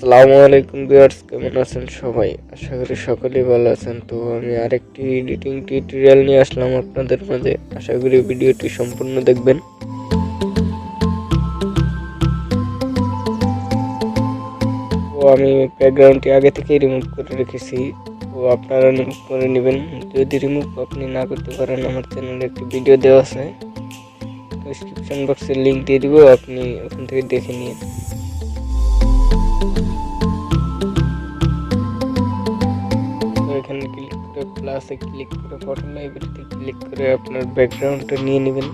আসসালামু আলাইকুম ভিউয়ার্স, কেমন আছেন সবাই? আশা করি সকলেই ভালো আছেন। তো আমি আরেকটি এডিটিং টিউটোরিয়াল নিয়ে আসলাম আপনাদের মাঝে। আশা করি ভিডিওটি সম্পূর্ণ দেখবেন। তো আমি ব্যাকগ্রাউন্ডটি আগে থেকেই রিমুভ করে রেখেছি, তো আপনারা রিমুভ করে নেবেন। যদি রিমুভ আপনি না করতে পারেন, আমার চ্যানেলে একটি ভিডিও দেওয়া আছে, ডেসক্রিপশন বক্সে লিঙ্ক দিয়ে দিব, আপনি ওখান থেকে দেখে নিন। এখানে ক্লিক করে প্লাসে ক্লিক করে ফটো লাইব্রেরিতে ক্লিক করে আপনার ব্যাকগ্রাউন্ডটা নিয়ে নেবেন।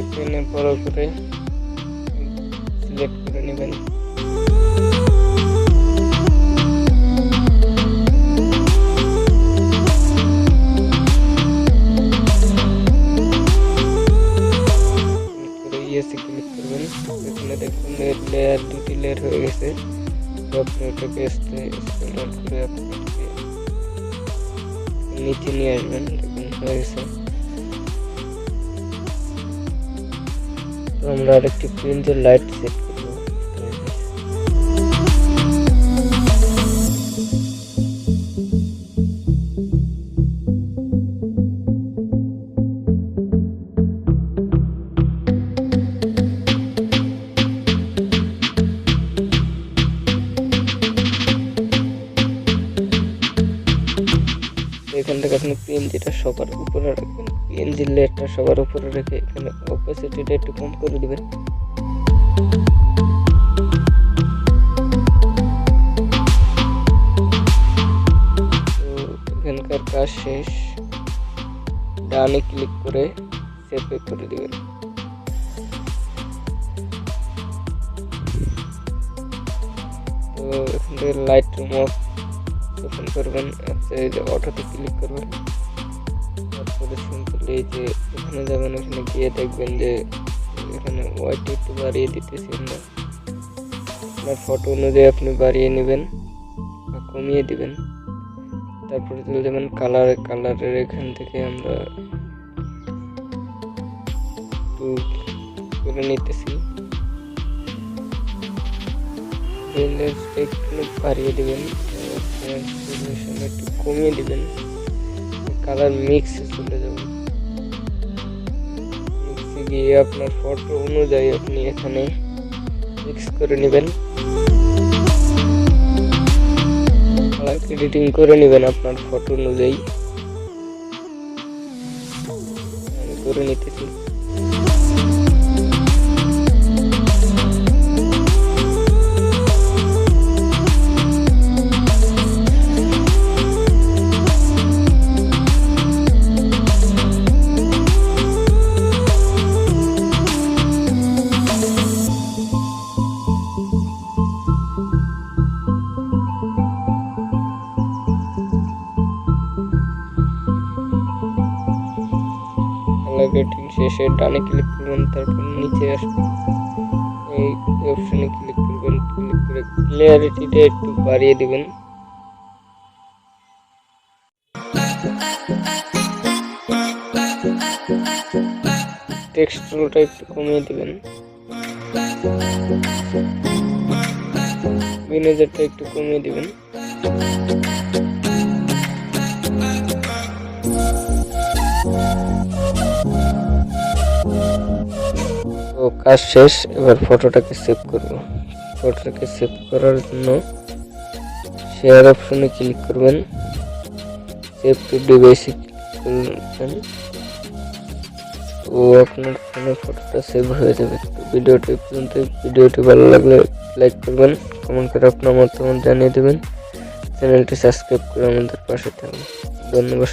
এখানে বড় করে সিলেক্ট করে নেবেন। ক্লিক করবেন, এখানে দেখুন লেয়ার দুটি লেয়ার হয়ে গেছে। তো আপনি ওটাকে স্ক্রল ডাউন করে আপনাকে নিচে নিয়ে আসবেন। দেখুন হয়ে গেছে। তো আমরা আরেকটি প্রিন্টের লাইট সেট করব। এখান থেকে আপনি পিএনজিটা সবার উপরে রাখবেন। পিএনজি লেয়ারটা সবার উপরে রেখে এখানে অপাসিটিটা একটু কম করে দিবেন। তো এখানকার কাজ শেষ। ডানে ক্লিক করে সেভ করে দিবেন। তো এখান থেকে লাইটরুম ওপেন করবেন, অটোতে ক্লিক করবেন। তারপরে সিম্পল এই যে এখানে যাবেন, এখানে গিয়ে দেখবেন যে এখানে হোয়াইট একটু বাড়িয়ে দিতেছি আমরা। আপনার ফটো অনুযায়ী আপনি বাড়িয়ে নেবেন বা কমিয়ে দিবেন। তারপরে চলে যাবেন কালারের এখান থেকে আমরা করে নিতেছি। একটু বাড়িয়ে দিবেন, একটু কমিয়ে দিবেন। কালার মিক্সে চলে যাবেন। মিক্সে গিয়ে আপনার ফটো অনুযায়ী আপনি এখানে মিক্স করে নেবেন। কালার এডিটিং করে নেবেন আপনার ফটো অনুযায়ী। আমি করে নিতেছি। এডিটিং শেষে ডানে ক্লিক করবেন, তারপর নিচে আসবেন, এই অপশনে ক্লিক করবেন। ক্লিক করে ক্লিয়ারিটিটা একটু বাড়িয়ে দিবেন। টেক্সচারটা একটু কমিয়ে দিবেন। ভিনেজারটা একটু কমিয়ে দিবেন। তো কাজ শেষ। এবার ফটোটাকে সেভ করব। ফটোটাকে সেভ করার জন্য শেয়ার অপশনে ক্লিক করবেন, সেভ টু ডিভাইসে ক্লিক করবেন। তো আপনার ফোনে ফটোটা সেভ হয়ে যাবে। তো ভিডিওটি পর্যন্ত। ভিডিওটি ভালো লাগলে লাইক করবেন, কমেন্ট করে আপনার মতামত জানিয়ে দেবেন। চ্যানেলটি সাবস্ক্রাইব করে আমাদের পাশে থাকবেন। ধন্যবাদ।